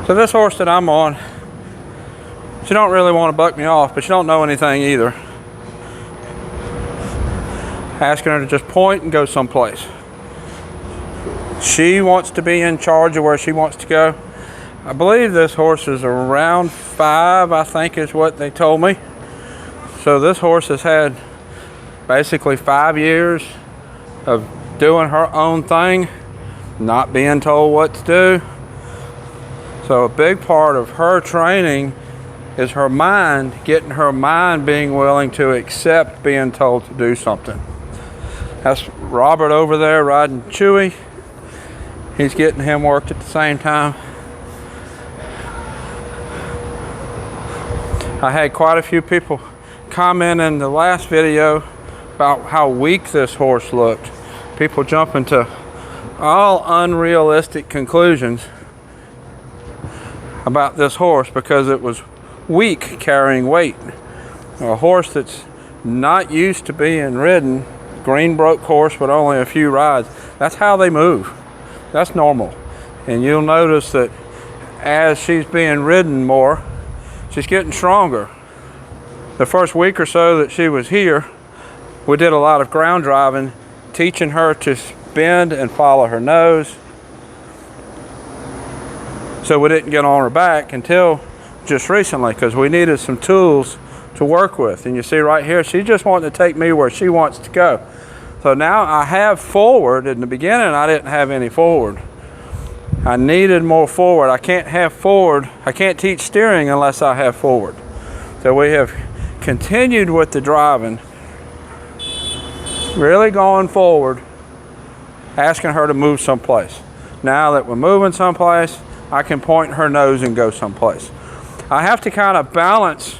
So this horse that I'm on, she don't really want to buck me off, but she don't know anything either. Asking her to just point and go someplace. She wants to be in charge of where she wants to go. I believe this horse is around 5, I think is what they told me. So this horse has had basically 5 years of doing her own thing, not being told what to do. So a big part of her training is her mind, getting her mind being willing to accept being told to do something. That's Robert over there riding Chewy. He's getting him worked at the same time. I had quite a few people comment in the last video about how weak this horse looked. People jumping to all unrealistic conclusions about this horse because it was weak carrying weight. A horse that's not used to being ridden, green-broke horse with only a few rides, that's how they move. That's normal. And you'll notice that as she's being ridden more, she's getting stronger. The first week or so that she was here, we did a lot of ground driving, teaching her to bend and follow her nose. So we didn't get on her back until just recently because we needed some tools to work with. And you see right here, she's just wanting to take me where she wants to go. So now I have forward. In the beginning, I didn't have any forward. I needed more forward. I can't have forward. I can't teach steering unless I have forward. So we have continued with the driving, really going forward, asking her to move someplace. Now that we're moving someplace, I can point her nose and go someplace. I have to kind of balance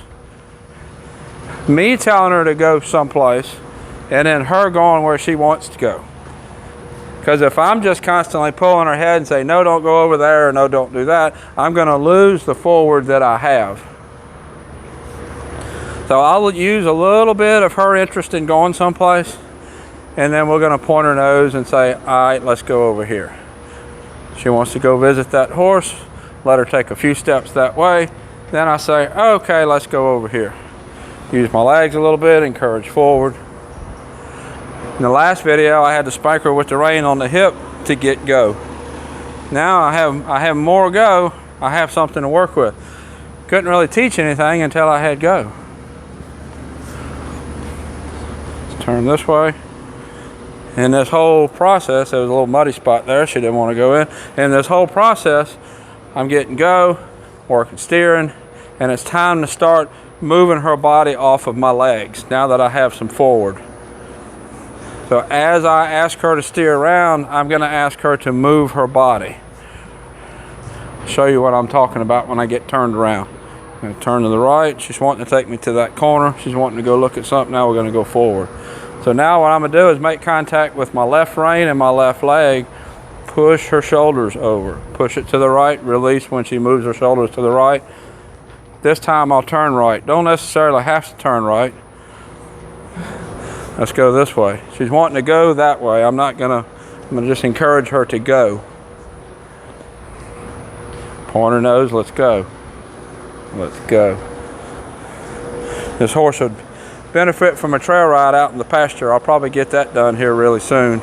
me telling her to go someplace and then her going where she wants to go. Because if I'm just constantly pulling her head and say, no, don't go over there, or no, don't do that, I'm going to lose the forward that I have. So I'll use a little bit of her interest in going someplace, and then we're going to point her nose and say, all right, let's go over here. She wants to go visit that horse, let her take a few steps that way. Then I say, okay, let's go over here. Use my legs a little bit, encourage forward. In the last video, I had to spank her with the rein on the hip to get go. Now I have more go. I have something to work with. Couldn't really teach anything until I had go. Let's turn this way. In this whole process, there was a little muddy spot there. She didn't want to go in. In this whole process, I'm getting go, working steering, and it's time to start moving her body off of my legs now that I have some forward. So as I ask her to steer around, I'm going to ask her to move her body. Show you what I'm talking about when I get turned around. I'm going to turn to the right. She's wanting to take me to that corner. She's wanting to go look at something. Now we're going to go forward. So now what I'm going to do is make contact with my left rein and my left leg. Push her shoulders over. Push it to the right. Release when she moves her shoulders to the right. This time I'll turn right. Don't necessarily have to turn right. Let's go this way. She's wanting to go that way. I'm gonna just encourage her to go. Point her nose, let's go. Let's go. This horse would benefit from a trail ride out in the pasture. I'll probably get that done here really soon.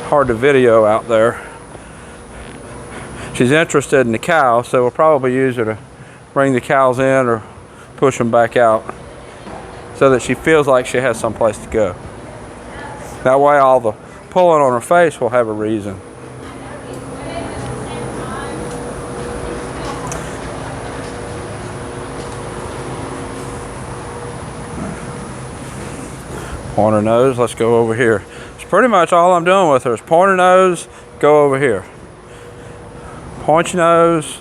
Hard to video out there. She's interested in the cows, so we'll probably use her to bring the cows in or push them back out, so that she feels like she has someplace to go. That way all the pulling on her face will have a reason. Point her nose, let's go over here. It's pretty much all I'm doing with her is point her nose, go over here. Point your nose,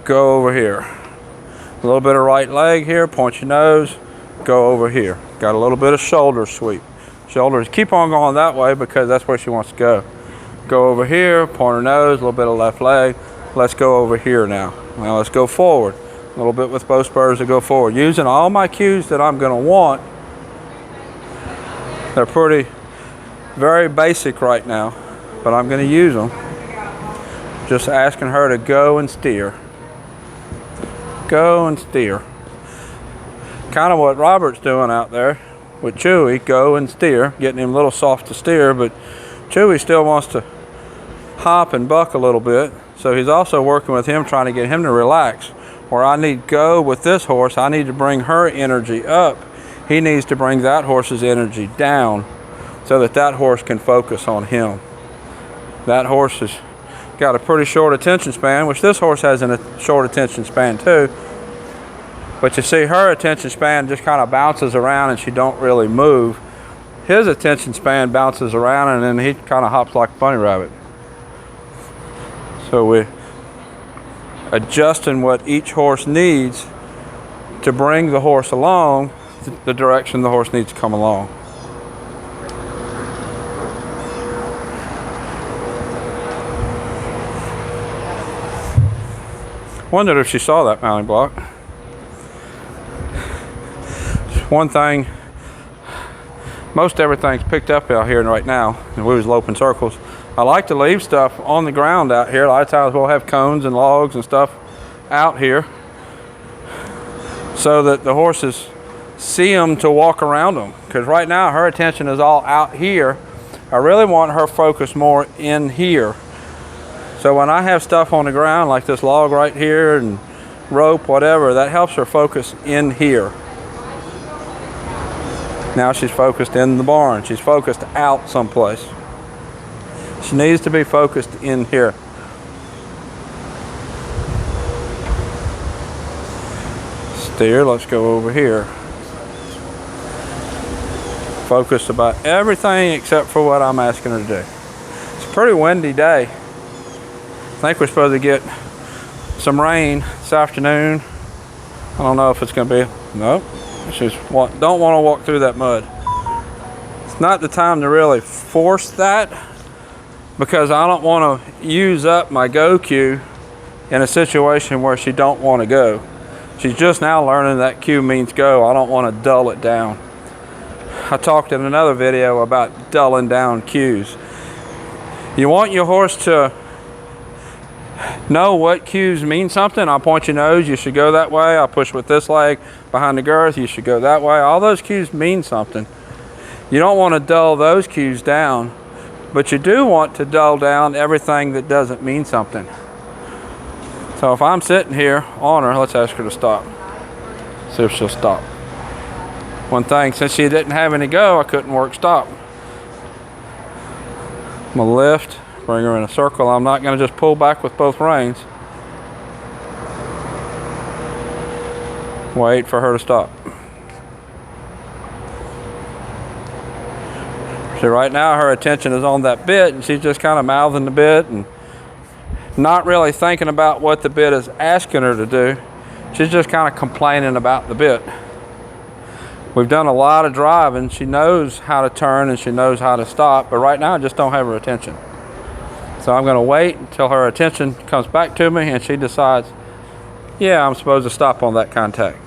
go over here. A little bit of right leg here, point your nose, go over here. Got a little bit of shoulder sweep. Shoulders, keep on going that way because that's where she wants to go. Go over here, point her nose, a little bit of left leg. Let's go over here now. Now let's go forward. A little bit with both spurs to go forward. Using all my cues that I'm gonna want. They're very basic right now, but I'm gonna use them. Just asking her to go and steer. Go and steer. Kind of what Robert's doing out there with Chewy, go and steer, getting him a little soft to steer, but Chewy still wants to hop and buck a little bit. So he's also working with him, trying to get him to relax. Where I need go with this horse, I need to bring her energy up. He needs to bring that horse's energy down so that that horse can focus on him. That horse has got a pretty short attention span, which this horse has a short attention span too. But you see her attention span just kind of bounces around and she don't really move. His attention span bounces around and then he kind of hops like a bunny rabbit. So we're adjusting what each horse needs to bring the horse along the direction the horse needs to come along. Wondered if she saw that mounting block. One thing, most everything's picked up out here right now, and we was loping circles. I like to leave stuff on the ground out here. A lot of times we'll have cones and logs and stuff out here so that the horses see them to walk around them. Because right now her attention is all out here. I really want her focused more in here. So when I have stuff on the ground like this log right here and rope, whatever, that helps her focus in here. Now she's focused in the barn. She's focused out someplace. She needs to be focused in here. Steer, let's go over here. Focus about everything except for what I'm asking her to do. It's a pretty windy day. I think we're supposed to get some rain this afternoon. I don't know if it's going to be, nope. Just don't want to walk through that mud. It's not the time to really force that because I don't want to use up my go cue in a situation where she don't want to go. She's just now learning that cue means go. I don't want to dull it down. I talked in another video about dulling down cues. You want your horse to know what cues mean something. I'll point your nose, you should go that way. I'll push with this leg behind the girth, you should go that way. All those cues mean something. You don't want to dull those cues down, but you do want to dull down everything that doesn't mean something. So if I'm sitting here on her, let's ask her to stop. See if she'll stop. One thing, since she didn't have any go, I couldn't work stop. I'm gonna lift, bring her in a circle. I'm not gonna just pull back with both reins. Wait for her to stop. So right now her attention is on that bit and she's just kind of mouthing the bit and not really thinking about what the bit is asking her to do. She's just kind of complaining about the bit. We've done a lot of driving. She knows how to turn and she knows how to stop, but right now I just don't have her attention. So I'm gonna wait until her attention comes back to me and she decides, yeah, I'm supposed to stop on that contact.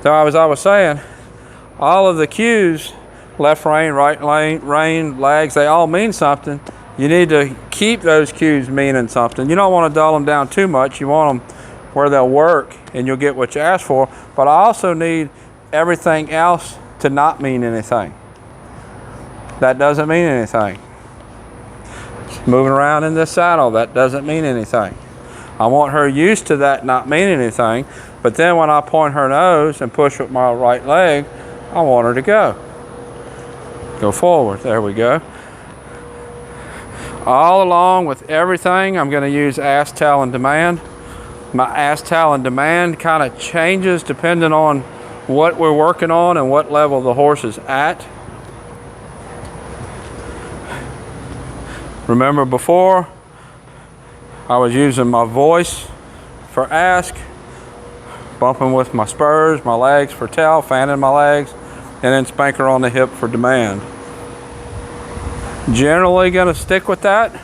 So as I was saying, all of the cues, left rein, right rein, legs, they all mean something. You need to keep those cues meaning something. You don't want to dull them down too much. You want them where they'll work and you'll get what you ask for. But I also need everything else to not mean anything. That doesn't mean anything. Moving around in this saddle, that doesn't mean anything. I want her used to that not meaning anything, but then when I point her nose and push with my right leg, I want her to go. Go forward, there we go. All along with everything, I'm gonna use ass, tail, and demand. My ass, tail, and demand kind of changes depending on what we're working on and what level the horse is at. Remember before, I was using my voice for ask, bumping with my spurs, my legs for tail, fanning my legs, and then spank her on the hip for demand. Generally gonna stick with that,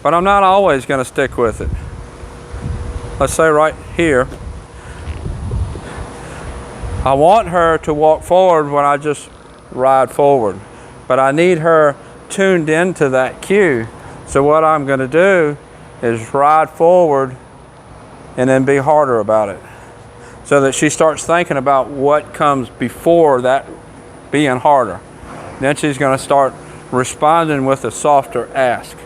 but I'm not always gonna stick with it. Let's say right here, I want her to walk forward when I just ride forward, but I need her tuned into that cue. So what I'm gonna do is ride forward and then be harder about it, so that she starts thinking about what comes before that being harder. Then she's going to start responding with a softer ask.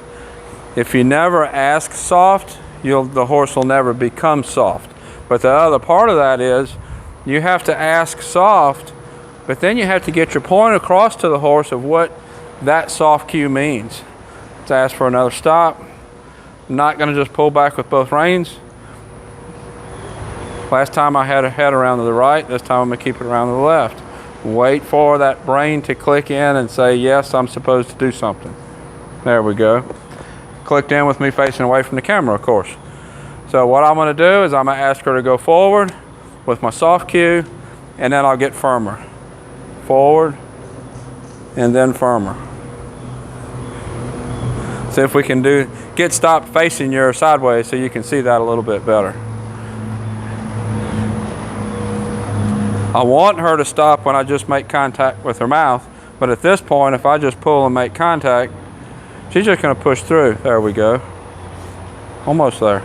If you never ask soft, the horse will never become soft. But the other part of that is you have to ask soft, but then you have to get your point across to the horse of what that soft cue means. Let's ask for another stop. I'm not going to just pull back with both reins. Last time I had her head around to the right, this time I'm going to keep it around to the left. Wait for that brain to click in and say, yes, I'm supposed to do something. There we go. Clicked in with me facing away from the camera, of course. So what I'm going to do is I'm going to ask her to go forward with my soft cue, and then I'll get firmer. Forward, and then firmer. See if we can get stopped facing you sideways so you can see that a little bit better. I want her to stop when I just make contact with her mouth, but at this point, if I just pull and make contact, she's just going to push through. There we go. Almost there.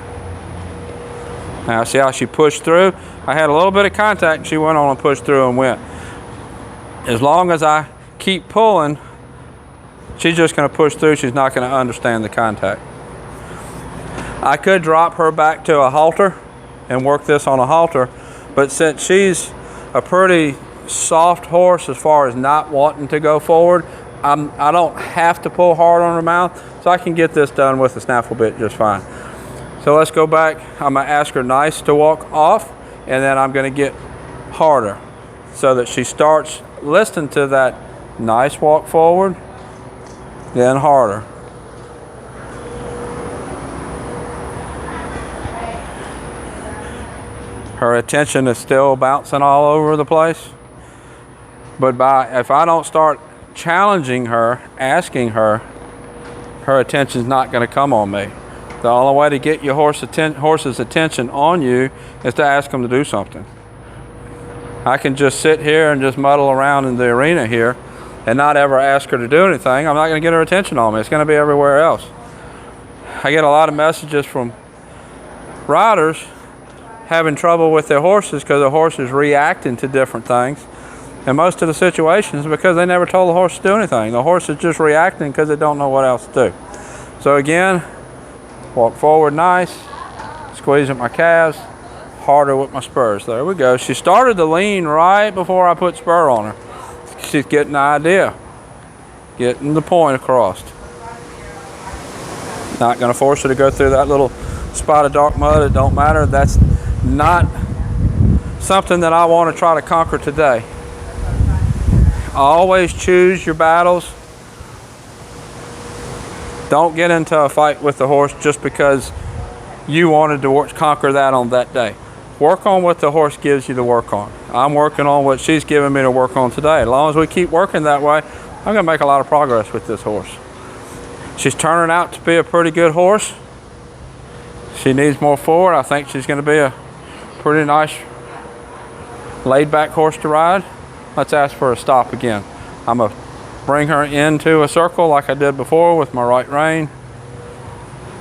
Now see how she pushed through? I had a little bit of contact and she went on and pushed through and went. As long as I keep pulling, she's just going to push through. She's not going to understand the contact. I could drop her back to a halter and work this on a halter, but since she's a pretty soft horse as far as not wanting to go forward, I don't have to pull hard on her mouth, so I can get this done with the snaffle bit just fine. So let's go back. I'm going to ask her nice to walk off, and then I'm going to get harder so that she starts listening to that nice walk forward, then harder. Her attention is still bouncing all over the place. But if I don't start challenging her, asking her, her attention's not going to come on me. The only way to get your horse's attention on you is to ask them to do something. I can just sit here and just muddle around in the arena here and not ever ask her to do anything. I'm not going to get her attention on me. It's going to be everywhere else. I get a lot of messages from riders having trouble with their horses because the horse is reacting to different things. And most of the situations because they never told the horse to do anything. The horse is just reacting because they don't know what else to do. So again, walk forward nice, squeeze at my calves, harder with my spurs. There we go. She started to lean right before I put spur on her. She's getting the idea, getting the point across. Not going to force her to go through that little spot of dark mud. It don't matter. That's not something that I want to try to conquer today. Always choose your battles. Don't get into a fight with the horse just because you wanted to conquer that on that day. Work on what the horse gives you to work on. I'm working on what she's giving me to work on today. As long as we keep working that way, I'm going to make a lot of progress with this horse. She's turning out to be a pretty good horse. She needs more forward. I think she's going to be a pretty nice laid-back horse to ride. Let's ask for a stop again. I'm going to bring her into a circle like I did before with my right rein.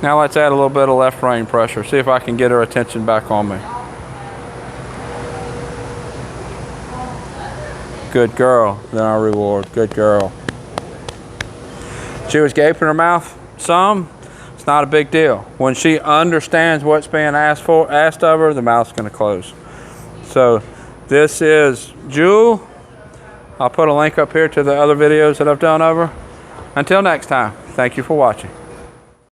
Now let's add a little bit of left rein pressure. See if I can get her attention back on me. Good girl. Then our reward. Good girl. She was gaping her mouth some. It's not a big deal. When she understands what's being asked of her, the mouth's going to close. So this is Jewel. I'll put a link up here to the other videos that I've done over. Until next time, thank you for watching.